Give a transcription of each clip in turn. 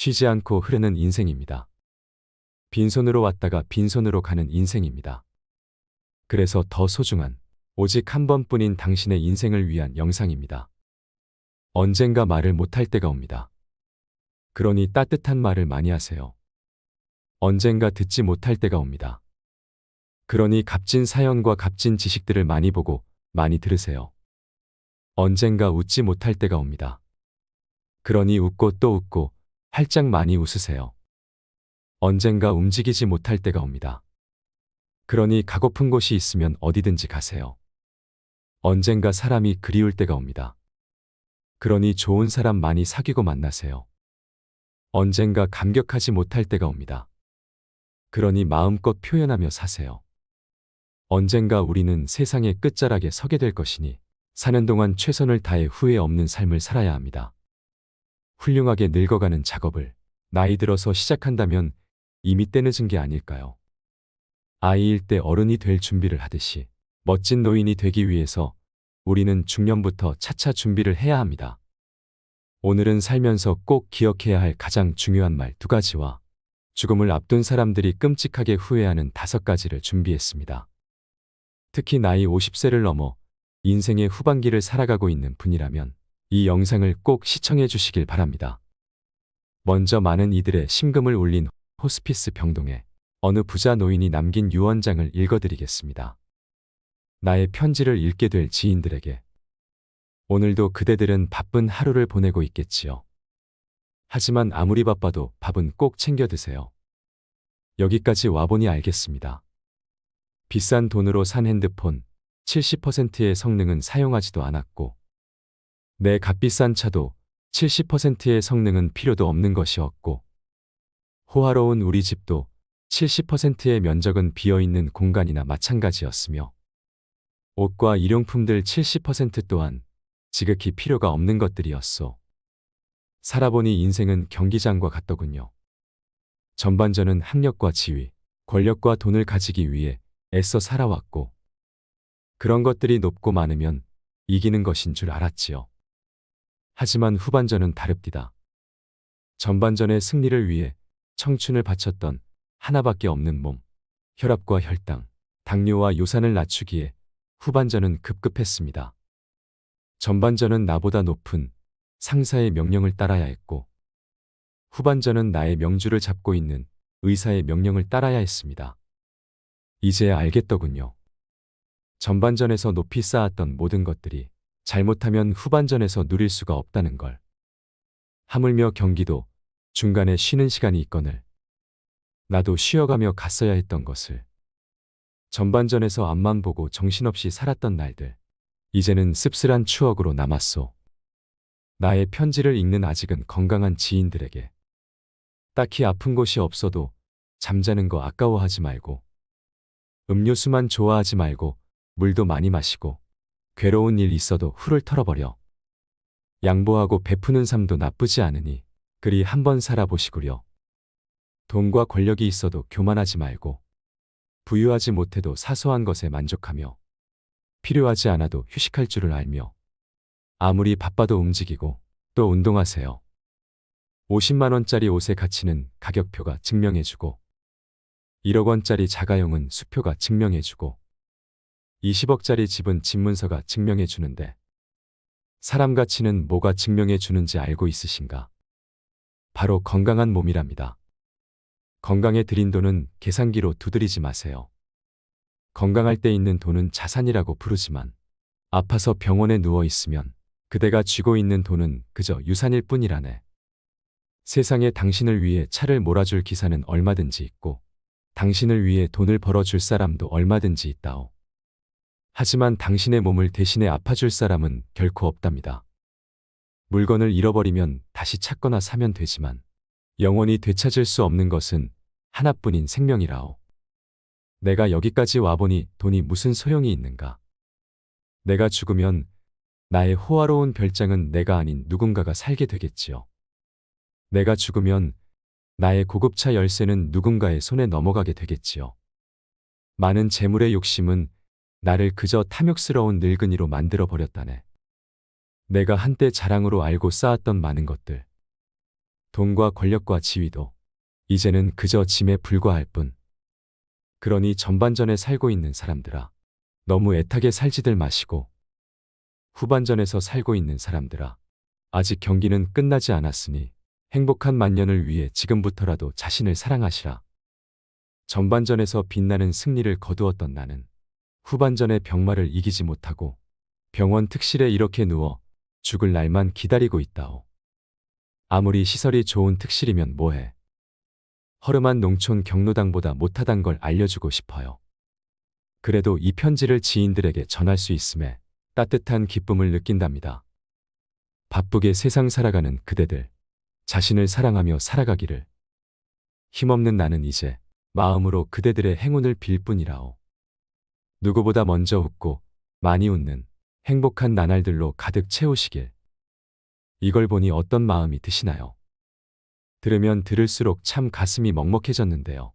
쉬지 않고 흐르는 인생입니다. 빈손으로 왔다가 빈손으로 가는 인생입니다. 그래서 더 소중한 오직 한 번뿐인 당신의 인생을 위한 영상입니다. 언젠가 말을 못할 때가 옵니다. 그러니 따뜻한 말을 많이 하세요. 언젠가 듣지 못할 때가 옵니다. 그러니 값진 사연과 값진 지식들을 많이 보고 많이 들으세요. 언젠가 웃지 못할 때가 옵니다. 그러니 웃고 또 웃고 활짝 많이 웃으세요. 언젠가 움직이지 못할 때가 옵니다. 그러니 가고픈 곳이 있으면 어디든지 가세요. 언젠가 사람이 그리울 때가 옵니다. 그러니 좋은 사람 많이 사귀고 만나세요. 언젠가 감격하지 못할 때가 옵니다. 그러니 마음껏 표현하며 사세요. 언젠가 우리는 세상의 끝자락에 서게 될 것이니 사는 동안 최선을 다해 후회 없는 삶을 살아야 합니다. 훌륭하게 늙어가는 작업을 나이 들어서 시작한다면 이미 때 늦은 게 아닐까요? 아이일 때 어른이 될 준비를 하듯이 멋진 노인이 되기 위해서 우리는 중년부터 차차 준비를 해야 합니다. 오늘은 살면서 꼭 기억해야 할 가장 중요한 말 2가지와 죽음을 앞둔 사람들이 끔찍하게 후회하는 5가지를 준비했습니다. 특히 나이 50세를 넘어 인생의 후반기를 살아가고 있는 분이라면 이 영상을 꼭 시청해 주시길 바랍니다. 먼저 많은 이들의 심금을 울린 호스피스 병동에 어느 부자 노인이 남긴 유언장을 읽어드리겠습니다. 나의 편지를 읽게 될 지인들에게. 오늘도 그대들은 바쁜 하루를 보내고 있겠지요. 하지만 아무리 바빠도 밥은 꼭 챙겨 드세요. 여기까지 와보니 알겠습니다. 비싼 돈으로 산 핸드폰 70%의 성능은 사용하지도 않았고 내 값비싼 차도 70%의 성능은 필요도 없는 것이었고 호화로운 우리 집도 70%의 면적은 비어있는 공간이나 마찬가지였으며 옷과 일용품들 70% 또한 지극히 필요가 없는 것들이었소. 살아보니 인생은 경기장과 같더군요. 전반전은 학력과 지위, 권력과 돈을 가지기 위해 애써 살아왔고 그런 것들이 높고 많으면 이기는 것인 줄 알았지요. 하지만 후반전은 다릅디다. 전반전의 승리를 위해 청춘을 바쳤던 하나밖에 없는 몸, 혈압과 혈당, 당뇨와 요산을 낮추기에 후반전은 급급했습니다. 전반전은 나보다 높은 상사의 명령을 따라야 했고 후반전은 나의 명주를 잡고 있는 의사의 명령을 따라야 했습니다. 이제야 알겠더군요. 전반전에서 높이 쌓았던 모든 것들이 잘못하면 후반전에서 누릴 수가 없다는 걸. 하물며 경기도 중간에 쉬는 시간이 있거늘 나도 쉬어가며 갔어야 했던 것을. 전반전에서 앞만 보고 정신없이 살았던 날들. 이제는 씁쓸한 추억으로 남았소. 나의 편지를 읽는 아직은 건강한 지인들에게. 딱히 아픈 곳이 없어도 잠자는 거 아까워하지 말고 음료수만 좋아하지 말고 물도 많이 마시고 괴로운 일 있어도 훌을 털어버려. 양보하고 베푸는 삶도 나쁘지 않으니 그리 한번 살아보시구려. 돈과 권력이 있어도 교만하지 말고 부유하지 못해도 사소한 것에 만족하며 필요하지 않아도 휴식할 줄을 알며 아무리 바빠도 움직이고 또 운동하세요. 50만 원짜리 옷의 가치는 가격표가 증명해주고 1억 원짜리 자가용은 수표가 증명해주고 20억짜리 집은 집문서가 증명해주는데 사람 가치는 뭐가 증명해주는지 알고 있으신가? 바로 건강한 몸이랍니다. 건강에 들인 돈은 계산기로 두드리지 마세요. 건강할 때 있는 돈은 자산이라고 부르지만 아파서 병원에 누워 있으면 그대가 쥐고 있는 돈은 그저 유산일 뿐이라네. 세상에 당신을 위해 차를 몰아줄 기사는 얼마든지 있고 당신을 위해 돈을 벌어줄 사람도 얼마든지 있다오. 하지만 당신의 몸을 대신에 아파줄 사람은 결코 없답니다. 물건을 잃어버리면 다시 찾거나 사면 되지만 영원히 되찾을 수 없는 것은 하나뿐인 생명이라오. 내가 여기까지 와보니 돈이 무슨 소용이 있는가. 내가 죽으면 나의 호화로운 별장은 내가 아닌 누군가가 살게 되겠지요. 내가 죽으면 나의 고급차 열쇠는 누군가의 손에 넘어가게 되겠지요. 많은 재물의 욕심은 나를 그저 탐욕스러운 늙은이로 만들어 버렸다네. 내가 한때 자랑으로 알고 쌓았던 많은 것들. 돈과 권력과 지위도 이제는 그저 짐에 불과할 뿐. 그러니 전반전에 살고 있는 사람들아, 너무 애타게 살지들 마시고 후반전에서 살고 있는 사람들아, 아직 경기는 끝나지 않았으니 행복한 만년을 위해 지금부터라도 자신을 사랑하시라. 전반전에서 빛나는 승리를 거두었던 나는 후반전의 병마를 이기지 못하고 병원 특실에 이렇게 누워 죽을 날만 기다리고 있다오. 아무리 시설이 좋은 특실이면 뭐해. 허름한 농촌 경로당보다 못하단 걸 알려주고 싶어요. 그래도 이 편지를 지인들에게 전할 수 있음에 따뜻한 기쁨을 느낀답니다. 바쁘게 세상 살아가는 그대들, 자신을 사랑하며 살아가기를. 힘없는 나는 이제 마음으로 그대들의 행운을 빌 뿐이라오. 누구보다 먼저 웃고 많이 웃는 행복한 나날들로 가득 채우시길. 이걸 보니 어떤 마음이 드시나요? 들으면 들을수록 참 가슴이 먹먹해졌는데요.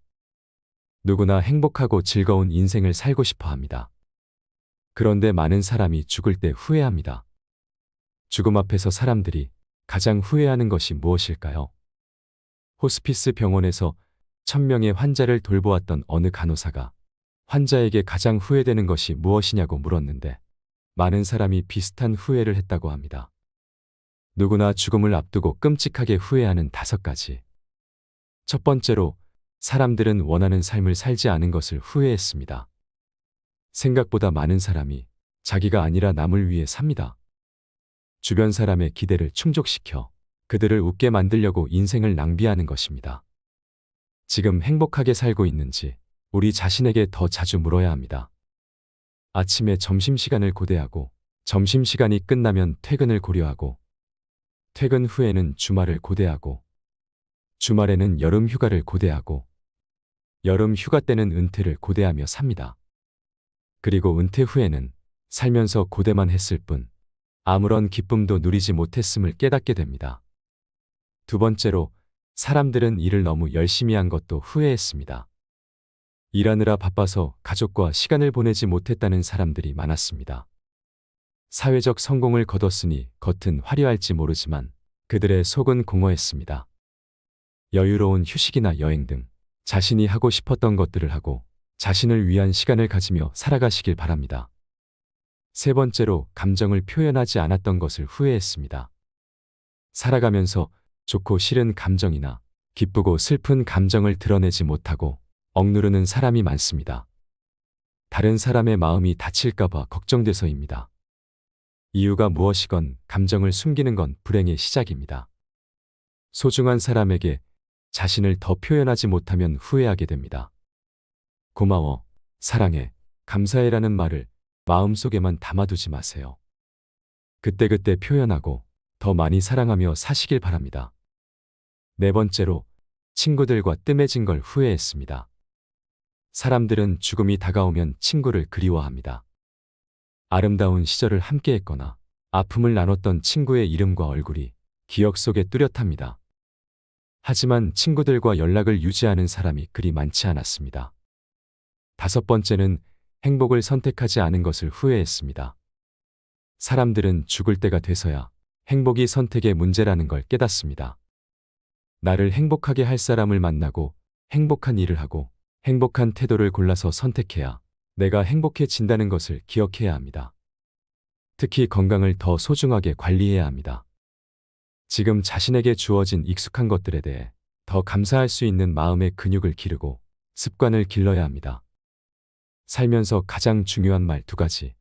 누구나 행복하고 즐거운 인생을 살고 싶어 합니다. 그런데 많은 사람이 죽을 때 후회합니다. 죽음 앞에서 사람들이 가장 후회하는 것이 무엇일까요? 호스피스 병원에서 1000명의 환자를 돌보았던 어느 간호사가 환자에게 가장 후회되는 것이 무엇이냐고 물었는데 많은 사람이 비슷한 후회를 했다고 합니다. 누구나 죽음을 앞두고 끔찍하게 후회하는 5가지. 첫 번째로, 사람들은 원하는 삶을 살지 않은 것을 후회했습니다. 생각보다 많은 사람이 자기가 아니라 남을 위해 삽니다. 주변 사람의 기대를 충족시켜 그들을 웃게 만들려고 인생을 낭비하는 것입니다. 지금 행복하게 살고 있는지 우리 자신에게 더 자주 물어야 합니다. 아침에 점심시간을 고대하고 점심시간이 끝나면 퇴근을 고려하고 퇴근 후에는 주말을 고대하고 주말에는 여름 휴가를 고대하고 여름 휴가 때는 은퇴를 고대하며 삽니다. 그리고 은퇴 후에는 살면서 고대만 했을 뿐 아무런 기쁨도 누리지 못했음을 깨닫게 됩니다. 두 번째로, 사람들은 일을 너무 열심히 한 것도 후회했습니다. 일하느라 바빠서 가족과 시간을 보내지 못했다는 사람들이 많았습니다. 사회적 성공을 거뒀으니 겉은 화려할지 모르지만 그들의 속은 공허했습니다. 여유로운 휴식이나 여행 등 자신이 하고 싶었던 것들을 하고 자신을 위한 시간을 가지며 살아가시길 바랍니다. 세 번째로, 감정을 표현하지 않았던 것을 후회했습니다. 살아가면서 좋고 싫은 감정이나 기쁘고 슬픈 감정을 드러내지 못하고 억누르는 사람이 많습니다. 다른 사람의 마음이 다칠까봐 걱정돼서입니다. 이유가 무엇이건 감정을 숨기는 건 불행의 시작입니다. 소중한 사람에게 자신을 더 표현하지 못하면 후회하게 됩니다. 고마워, 사랑해, 감사해라는 말을 마음속에만 담아두지 마세요. 그때그때 표현하고 더 많이 사랑하며 사시길 바랍니다. 네 번째로, 친구들과 뜸해진 걸 후회했습니다. 사람들은 죽음이 다가오면 친구를 그리워합니다. 아름다운 시절을 함께했거나 아픔을 나눴던 친구의 이름과 얼굴이 기억 속에 뚜렷합니다. 하지만 친구들과 연락을 유지하는 사람이 그리 많지 않았습니다. 다섯 번째는, 행복을 선택하지 않은 것을 후회했습니다. 사람들은 죽을 때가 돼서야 행복이 선택의 문제라는 걸 깨닫습니다. 나를 행복하게 할 사람을 만나고 행복한 일을 하고 행복한 태도를 골라서 선택해야 내가 행복해진다는 것을 기억해야 합니다. 특히 건강을 더 소중하게 관리해야 합니다. 지금 자신에게 주어진 익숙한 것들에 대해 더 감사할 수 있는 마음의 근육을 기르고 습관을 길러야 합니다. 살면서 가장 중요한 말 2가지.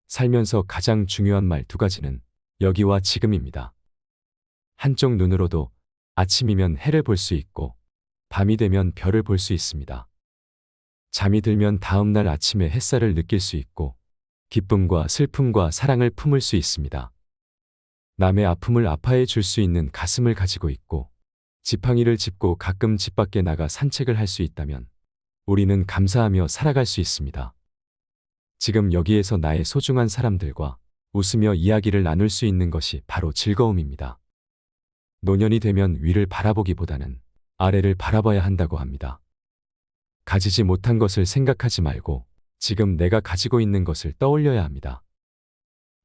살면서 가장 중요한 말 2가지는 여기와 지금입니다. 한쪽 눈으로도 아침이면 해를 볼 수 있고 밤이 되면 별을 볼 수 있습니다. 잠이 들면 다음 날 아침에 햇살을 느낄 수 있고 기쁨과 슬픔과 사랑을 품을 수 있습니다. 남의 아픔을 아파해 줄 수 있는 가슴을 가지고 있고 지팡이를 짚고 가끔 집 밖에 나가 산책을 할 수 있다면 우리는 감사하며 살아갈 수 있습니다. 지금 여기에서 나의 소중한 사람들과 웃으며 이야기를 나눌 수 있는 것이 바로 즐거움입니다. 노년이 되면 위를 바라보기보다는 아래를 바라봐야 한다고 합니다. 가지지 못한 것을 생각하지 말고 지금 내가 가지고 있는 것을 떠올려야 합니다.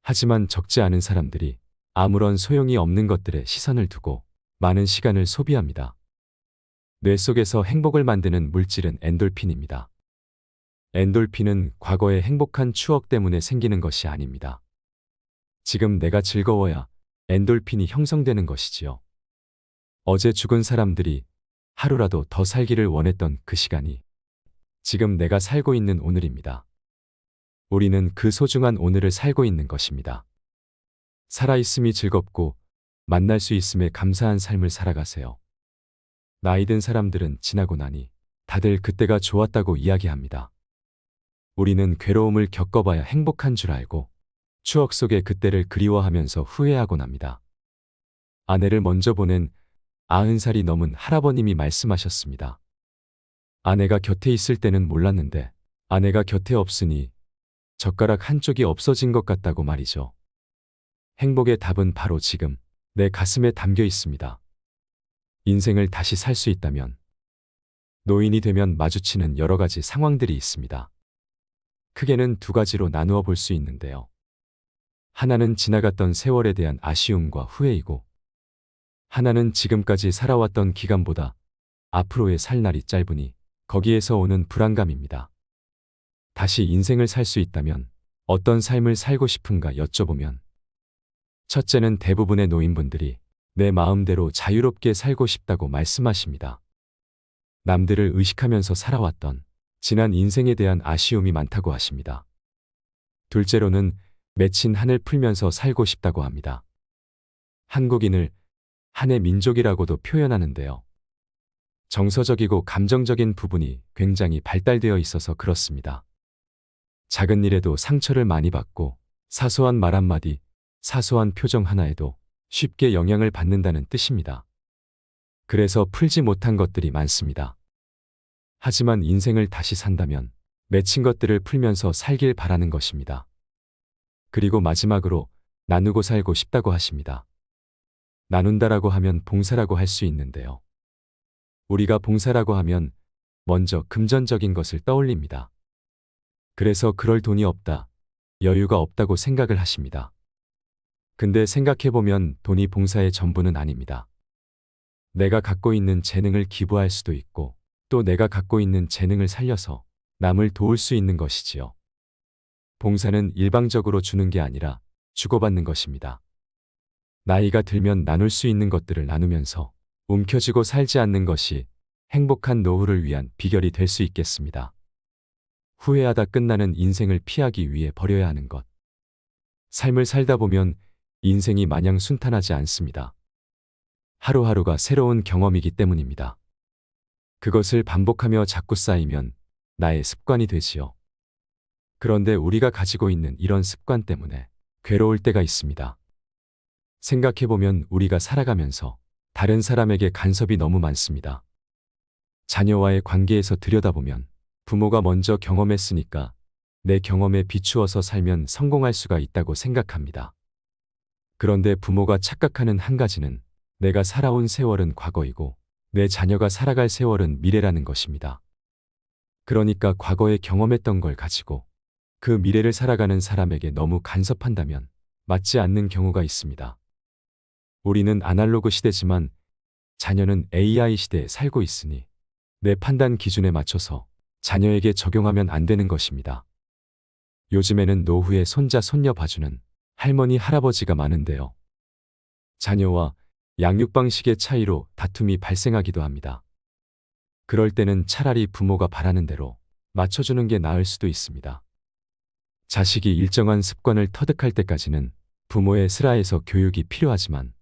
하지만 적지 않은 사람들이 아무런 소용이 없는 것들에 시선을 두고 많은 시간을 소비합니다. 뇌 속에서 행복을 만드는 물질은 엔돌핀입니다. 엔돌핀은 과거의 행복한 추억 때문에 생기는 것이 아닙니다. 지금 내가 즐거워야 엔돌핀이 형성되는 것이지요. 어제 죽은 사람들이 하루라도 더 살기를 원했던 그 시간이 지금 내가 살고 있는 오늘입니다. 우리는 그 소중한 오늘을 살고 있는 것입니다. 살아있음이 즐겁고 만날 수 있음에 감사한 삶을 살아가세요. 나이 든 사람들은 지나고 나니 다들 그때가 좋았다고 이야기합니다. 우리는 괴로움을 겪어봐야 행복한 줄 알고 추억 속의 그때를 그리워하면서 후회하곤 합니다. 아내를 먼저 보낸 90살이 넘은 할아버님이 말씀하셨습니다. 아내가 곁에 있을 때는 몰랐는데 아내가 곁에 없으니 젓가락 한쪽이 없어진 것 같다고 말이죠. 행복의 답은 바로 지금 내 가슴에 담겨 있습니다. 인생을 다시 살 수 있다면 노인이 되면 마주치는 여러 가지 상황들이 있습니다. 크게는 두 가지로 나누어 볼 수 있는데요. 하나는 지나갔던 세월에 대한 아쉬움과 후회이고 하나는 지금까지 살아왔던 기간보다 앞으로의 살 날이 짧으니 거기에서 오는 불안감입니다. 다시 인생을 살 수 있다면 어떤 삶을 살고 싶은가 여쭤보면 첫째는 대부분의 노인분들이 내 마음대로 자유롭게 살고 싶다고 말씀하십니다. 남들을 의식하면서 살아왔던 지난 인생에 대한 아쉬움이 많다고 하십니다. 둘째로는 맺힌 한을 풀면서 살고 싶다고 합니다. 한국인을 한의 민족이라고도 표현하는데요. 정서적이고 감정적인 부분이 굉장히 발달되어 있어서 그렇습니다. 작은 일에도 상처를 많이 받고 사소한 말 한마디, 사소한 표정 하나에도 쉽게 영향을 받는다는 뜻입니다. 그래서 풀지 못한 것들이 많습니다. 하지만 인생을 다시 산다면 맺힌 것들을 풀면서 살길 바라는 것입니다. 그리고 마지막으로 나누고 살고 싶다고 하십니다. 나눈다라고 하면 봉사라고 할 수 있는데요. 우리가 봉사라고 하면 먼저 금전적인 것을 떠올립니다. 그래서 그럴 돈이 없다, 여유가 없다고 생각을 하십니다. 근데 생각해보면 돈이 봉사의 전부는 아닙니다. 내가 갖고 있는 재능을 기부할 수도 있고 또 내가 갖고 있는 재능을 살려서 남을 도울 수 있는 것이지요. 봉사는 일방적으로 주는 게 아니라 주고받는 것입니다. 나이가 들면 나눌 수 있는 것들을 나누면서 움켜쥐고 살지 않는 것이 행복한 노후를 위한 비결이 될 수 있겠습니다. 후회하다 끝나는 인생을 피하기 위해 버려야 하는 것. 삶을 살다 보면 인생이 마냥 순탄하지 않습니다. 하루하루가 새로운 경험이기 때문입니다. 그것을 반복하며 자꾸 쌓이면 나의 습관이 되지요. 그런데 우리가 가지고 있는 이런 습관 때문에 괴로울 때가 있습니다. 생각해보면 우리가 살아가면서 다른 사람에게 간섭이 너무 많습니다. 자녀와의 관계에서 들여다보면 부모가 먼저 경험했으니까 내 경험에 비추어서 살면 성공할 수가 있다고 생각합니다. 그런데 부모가 착각하는 한 가지는 내가 살아온 세월은 과거이고 내 자녀가 살아갈 세월은 미래라는 것입니다. 그러니까 과거에 경험했던 걸 가지고 그 미래를 살아가는 사람에게 너무 간섭한다면 맞지 않는 경우가 있습니다. 우리는 아날로그 시대지만 자녀는 AI 시대에 살고 있으니 내 판단 기준에 맞춰서 자녀에게 적용하면 안 되는 것입니다. 요즘에는 노후에 손자, 손녀 봐주는 할머니, 할아버지가 많은데요. 자녀와 양육 방식의 차이로 다툼이 발생하기도 합니다. 그럴 때는 차라리 부모가 바라는 대로 맞춰주는 게 나을 수도 있습니다. 자식이 일정한 습관을 터득할 때까지는 부모의 슬하에서 교육이 필요하지만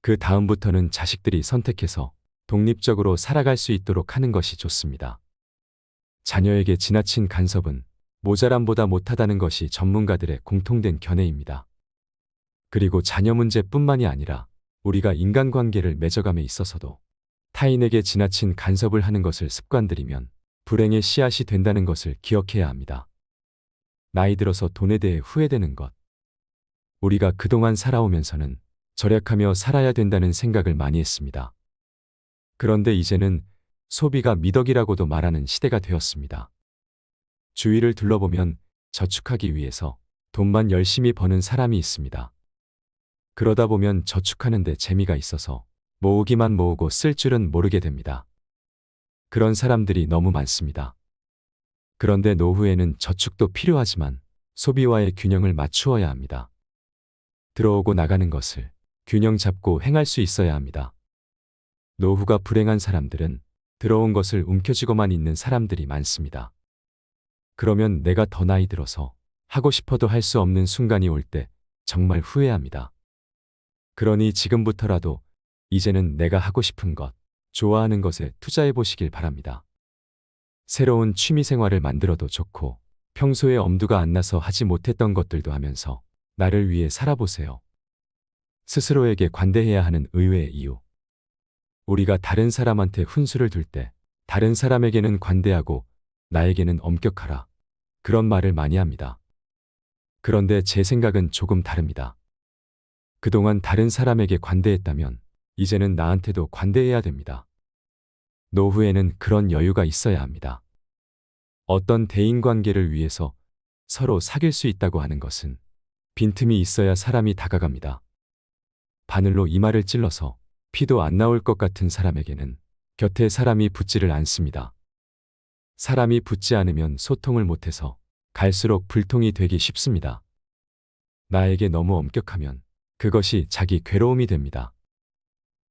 그 다음부터는 자식들이 선택해서 독립적으로 살아갈 수 있도록 하는 것이 좋습니다. 자녀에게 지나친 간섭은 모자람보다 못하다는 것이 전문가들의 공통된 견해입니다. 그리고 자녀 문제뿐만이 아니라 우리가 인간관계를 맺어감에 있어서도 타인에게 지나친 간섭을 하는 것을 습관들이면 불행의 씨앗이 된다는 것을 기억해야 합니다. 나이 들어서 돈에 대해 후회되는 것. 우리가 그동안 살아오면서는 절약하며 살아야 된다는 생각을 많이 했습니다. 그런데 이제는 소비가 미덕이라고도 말하는 시대가 되었습니다. 주위를 둘러보면 저축하기 위해서 돈만 열심히 버는 사람이 있습니다. 그러다 보면 저축하는 데 재미가 있어서 모으기만 모으고 쓸 줄은 모르게 됩니다. 그런 사람들이 너무 많습니다. 그런데 노후에는 저축도 필요하지만 소비와의 균형을 맞추어야 합니다. 들어오고 나가는 것을 균형 잡고 행할 수 있어야 합니다. 노후가 불행한 사람들은 들어온 것을 움켜쥐고만 있는 사람들이 많습니다. 그러면 내가 더 나이 들어서 하고 싶어도 할 수 없는 순간이 올 때 정말 후회합니다. 그러니 지금부터라도 이제는 내가 하고 싶은 것, 좋아하는 것에 투자해 보시길 바랍니다. 새로운 취미 생활을 만들어도 좋고 평소에 엄두가 안 나서 하지 못했던 것들도 하면서 나를 위해 살아보세요. 스스로에게 관대해야 하는 의외의 이유. 우리가 다른 사람한테 훈수를 둘 때 다른 사람에게는 관대하고 나에게는 엄격하라. 그런 말을 많이 합니다. 그런데 제 생각은 조금 다릅니다. 그동안 다른 사람에게 관대했다면 이제는 나한테도 관대해야 됩니다. 노후에는 그런 여유가 있어야 합니다. 어떤 대인관계를 위해서 서로 사귈 수 있다고 하는 것은 빈틈이 있어야 사람이 다가갑니다. 바늘로 이마를 찔러서 피도 안 나올 것 같은 사람에게는 곁에 사람이 붙지를 않습니다. 사람이 붙지 않으면 소통을 못해서 갈수록 불통이 되기 쉽습니다. 나에게 너무 엄격하면 그것이 자기 괴로움이 됩니다.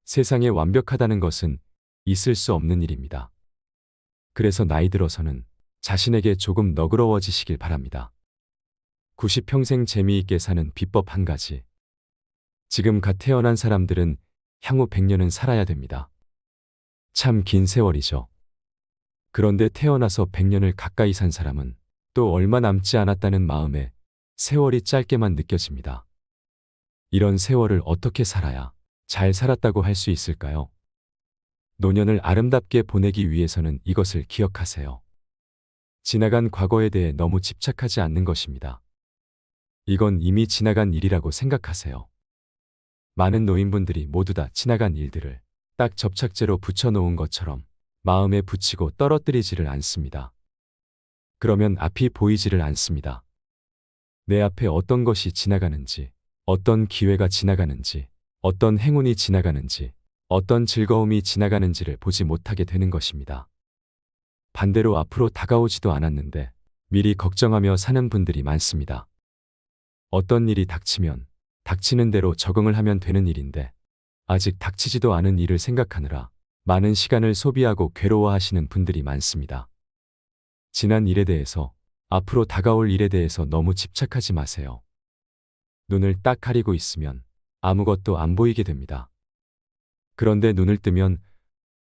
세상에 완벽하다는 것은 있을 수 없는 일입니다. 그래서 나이 들어서는 자신에게 조금 너그러워지시길 바랍니다. 90평생 재미있게 사는 비법 한 가지. 지금 갓 태어난 사람들은 향후 100년은 살아야 됩니다. 참 긴 세월이죠. 그런데 태어나서 100년을 가까이 산 사람은 또 얼마 남지 않았다는 마음에 세월이 짧게만 느껴집니다. 이런 세월을 어떻게 살아야 잘 살았다고 할 수 있을까요? 노년을 아름답게 보내기 위해서는 이것을 기억하세요. 지나간 과거에 대해 너무 집착하지 않는 것입니다. 이건 이미 지나간 일이라고 생각하세요. 많은 노인분들이 모두 다 지나간 일들을 딱 접착제로 붙여놓은 것처럼 마음에 붙이고 떨어뜨리지를 않습니다. 그러면 앞이 보이지를 않습니다. 내 앞에 어떤 것이 지나가는지, 어떤 기회가 지나가는지, 어떤 행운이 지나가는지, 어떤 즐거움이 지나가는지를 보지 못하게 되는 것입니다. 반대로 앞으로 다가오지도 않았는데 미리 걱정하며 사는 분들이 많습니다. 어떤 일이 닥치면 닥치는 대로 적응을 하면 되는 일인데 아직 닥치지도 않은 일을 생각하느라 많은 시간을 소비하고 괴로워하시는 분들이 많습니다. 지난 일에 대해서, 앞으로 다가올 일에 대해서 너무 집착하지 마세요. 눈을 딱 가리고 있으면 아무것도 안 보이게 됩니다. 그런데 눈을 뜨면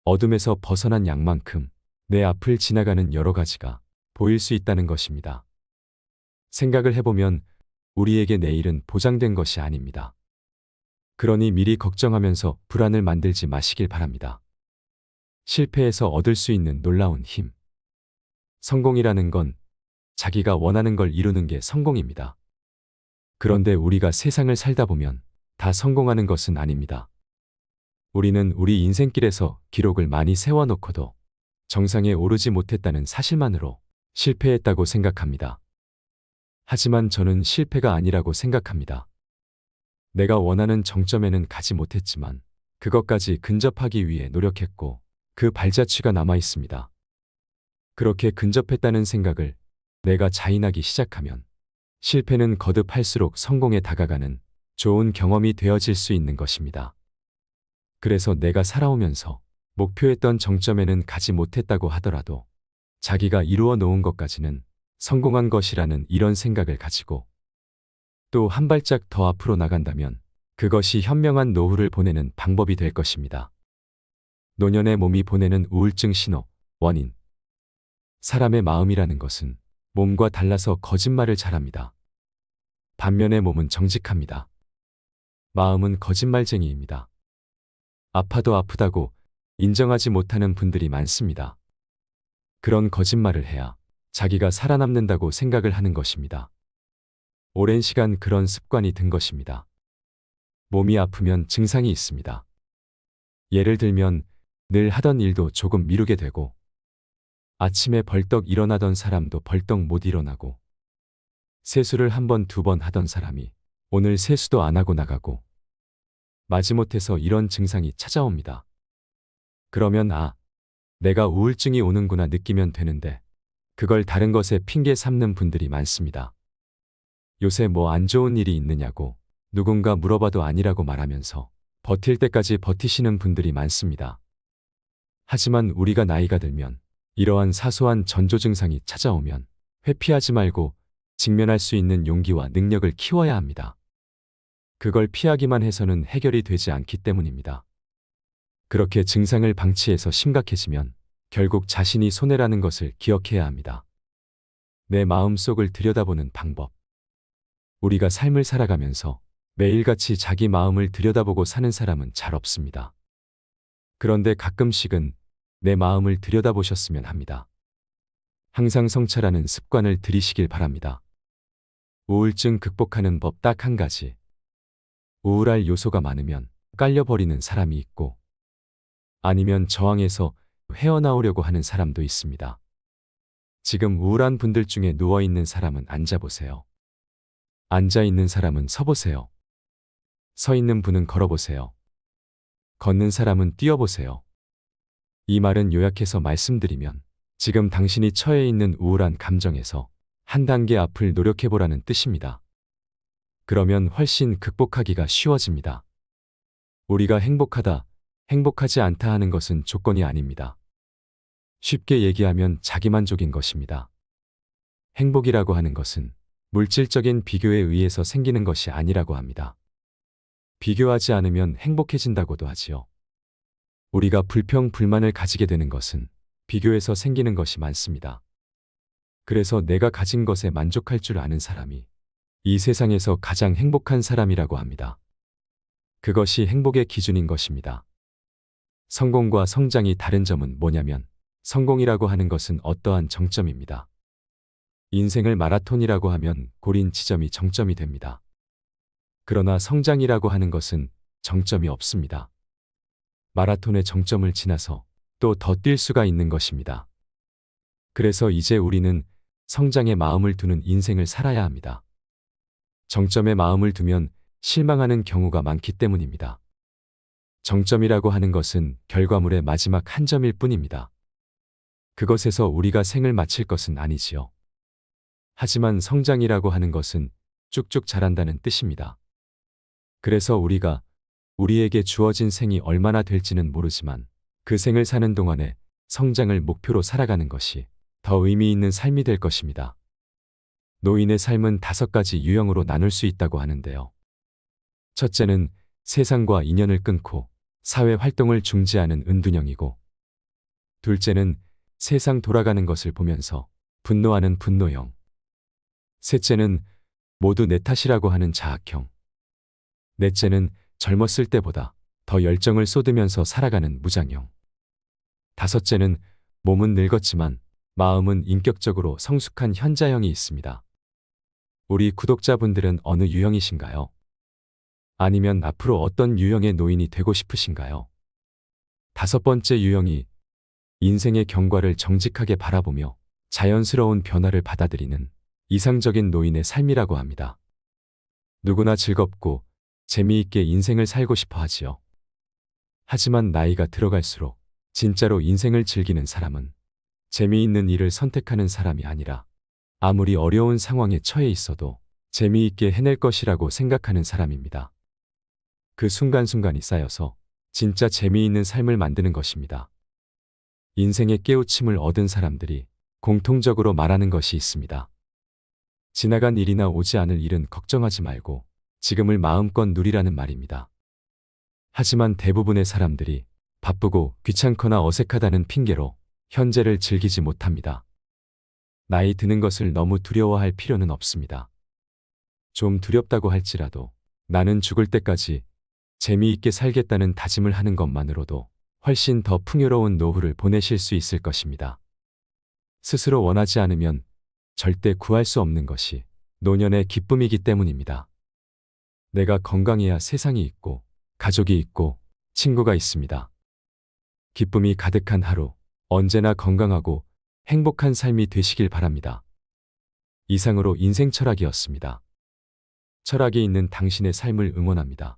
어둠에서 벗어난 양만큼 내 앞을 지나가는 여러 가지가 보일 수 있다는 것입니다. 생각을 해보면 우리에게 내일은 보장된 것이 아닙니다. 그러니 미리 걱정하면서 불안을 만들지 마시길 바랍니다. 실패에서 얻을 수 있는 놀라운 힘. 성공이라는 건 자기가 원하는 걸 이루는 게 성공입니다. 그런데 우리가 세상을 살다 보면 다 성공하는 것은 아닙니다. 우리는 우리 인생길에서 기록을 많이 세워놓고도 정상에 오르지 못했다는 사실만으로 실패했다고 생각합니다. 하지만 저는 실패가 아니라고 생각합니다. 내가 원하는 정점에는 가지 못했지만 그것까지 근접하기 위해 노력했고 그 발자취가 남아 있습니다. 그렇게 근접했다는 생각을 내가 자인하기 시작하면 실패는 거듭할수록 성공에 다가가는 좋은 경험이 되어질 수 있는 것입니다. 그래서 내가 살아오면서 목표했던 정점에는 가지 못했다고 하더라도 자기가 이루어 놓은 것까지는 성공한 것이라는 이런 생각을 가지고 또 한 발짝 더 앞으로 나간다면 그것이 현명한 노후를 보내는 방법이 될 것입니다. 노년의 몸이 보내는 우울증 신호, 원인. 사람의 마음이라는 것은 몸과 달라서 거짓말을 잘합니다. 반면에 몸은 정직합니다. 마음은 거짓말쟁이입니다. 아파도 아프다고 인정하지 못하는 분들이 많습니다. 그런 거짓말을 해야 자기가 살아남는다고 생각을 하는 것입니다. 오랜 시간 그런 습관이 든 것입니다. 몸이 아프면 증상이 있습니다. 예를 들면 늘 하던 일도 조금 미루게 되고 아침에 벌떡 일어나던 사람도 벌떡 못 일어나고 세수를 한 번, 두 번 하던 사람이 오늘 세수도 안 하고 나가고 마지못해서 이런 증상이 찾아옵니다. 그러면 내가 우울증이 오는구나 느끼면 되는데 그걸 다른 것에 핑계 삼는 분들이 많습니다. 요새 뭐 안 좋은 일이 있느냐고 누군가 물어봐도 아니라고 말하면서 버틸 때까지 버티시는 분들이 많습니다. 하지만 우리가 나이가 들면 이러한 사소한 전조 증상이 찾아오면 회피하지 말고 직면할 수 있는 용기와 능력을 키워야 합니다. 그걸 피하기만 해서는 해결이 되지 않기 때문입니다. 그렇게 증상을 방치해서 심각해지면 결국 자신이 손해라는 것을 기억해야 합니다. 내 마음속을 들여다보는 방법. 우리가 삶을 살아가면서 매일같이 자기 마음을 들여다보고 사는 사람은 잘 없습니다. 그런데 가끔씩은 내 마음을 들여다보셨으면 합니다. 항상 성찰하는 습관을 들이시길 바랍니다. 우울증 극복하는 법 딱 한 가지. 우울할 요소가 많으면 깔려버리는 사람이 있고 아니면 저항해서 헤어나오려고 하는 사람도 있습니다. 지금 우울한 분들 중에 누워있는 사람은 앉아보세요. 앉아있는 사람은 서보세요. 서있는 분은 걸어보세요. 걷는 사람은 뛰어보세요. 이 말은 요약해서 말씀드리면 지금 당신이 처해 있는 우울한 감정에서 한 단계 앞을 노력해보라는 뜻입니다. 그러면 훨씬 극복하기가 쉬워집니다. 우리가 행복하다, 행복하지 않다 하는 것은 조건이 아닙니다. 쉽게 얘기하면 자기만족인 것입니다. 행복이라고 하는 것은 물질적인 비교에 의해서 생기는 것이 아니라고 합니다. 비교하지 않으면 행복해진다고도 하지요. 우리가 불평, 불만을 가지게 되는 것은 비교에서 생기는 것이 많습니다. 그래서 내가 가진 것에 만족할 줄 아는 사람이 이 세상에서 가장 행복한 사람이라고 합니다. 그것이 행복의 기준인 것입니다. 성공과 성장이 다른 점은 뭐냐면 성공이라고 하는 것은 어떠한 정점입니다. 인생을 마라톤이라고 하면 고린 지점이 정점이 됩니다. 그러나 성장이라고 하는 것은 정점이 없습니다. 마라톤의 정점을 지나서 또 더 뛸 수가 있는 것입니다. 그래서 이제 우리는 성장에 마음을 두는 인생을 살아야 합니다. 정점에 마음을 두면 실망하는 경우가 많기 때문입니다. 정점이라고 하는 것은 결과물의 마지막 한 점일 뿐입니다. 그것에서 우리가 생을 마칠 것은 아니지요. 하지만 성장이라고 하는 것은 쭉쭉 자란다는 뜻입니다. 그래서 우리가 우리에게 주어진 생이 얼마나 될지는 모르지만 그 생을 사는 동안에 성장을 목표로 살아가는 것이 더 의미 있는 삶이 될 것입니다. 노인의 삶은 5가지 유형으로 나눌 수 있다고 하는데요. 첫째는 세상과 인연을 끊고 사회 활동을 중지하는 은둔형이고, 둘째는 세상 돌아가는 것을 보면서 분노하는 분노형, 셋째는 모두 내 탓이라고 하는 자학형, 넷째는 젊었을 때보다 더 열정을 쏟으면서 살아가는 무장형, 다섯째는 몸은 늙었지만 마음은 인격적으로 성숙한 현자형이 있습니다. 우리 구독자분들은 어느 유형이신가요? 아니면 앞으로 어떤 유형의 노인이 되고 싶으신가요? 5번째 유형이 인생의 경과를 정직하게 바라보며 자연스러운 변화를 받아들이는 이상적인 노인의 삶이라고 합니다. 누구나 즐겁고 재미있게 인생을 살고 싶어 하지요. 하지만 나이가 들어갈수록 진짜로 인생을 즐기는 사람은 재미있는 일을 선택하는 사람이 아니라 아무리 어려운 상황에 처해 있어도 재미있게 해낼 것이라고 생각하는 사람입니다. 그 순간순간이 쌓여서 진짜 재미있는 삶을 만드는 것입니다. 인생의 깨우침을 얻은 사람들이 공통적으로 말하는 것이 있습니다. 지나간 일이나 오지 않을 일은 걱정하지 말고 지금을 마음껏 누리라는 말입니다. 하지만 대부분의 사람들이 바쁘고 귀찮거나 어색하다는 핑계로 현재를 즐기지 못합니다. 나이 드는 것을 너무 두려워할 필요는 없습니다. 좀 두렵다고 할지라도 나는 죽을 때까지 재미있게 살겠다는 다짐을 하는 것만으로도 훨씬 더 풍요로운 노후를 보내실 수 있을 것입니다. 스스로 원하지 않으면 절대 구할 수 없는 것이 노년의 기쁨이기 때문입니다. 내가 건강해야 세상이 있고 가족이 있고 친구가 있습니다. 기쁨이 가득한 하루, 언제나 건강하고 행복한 삶이 되시길 바랍니다. 이상으로 인생 철학이었습니다. 철학이 있는 당신의 삶을 응원합니다.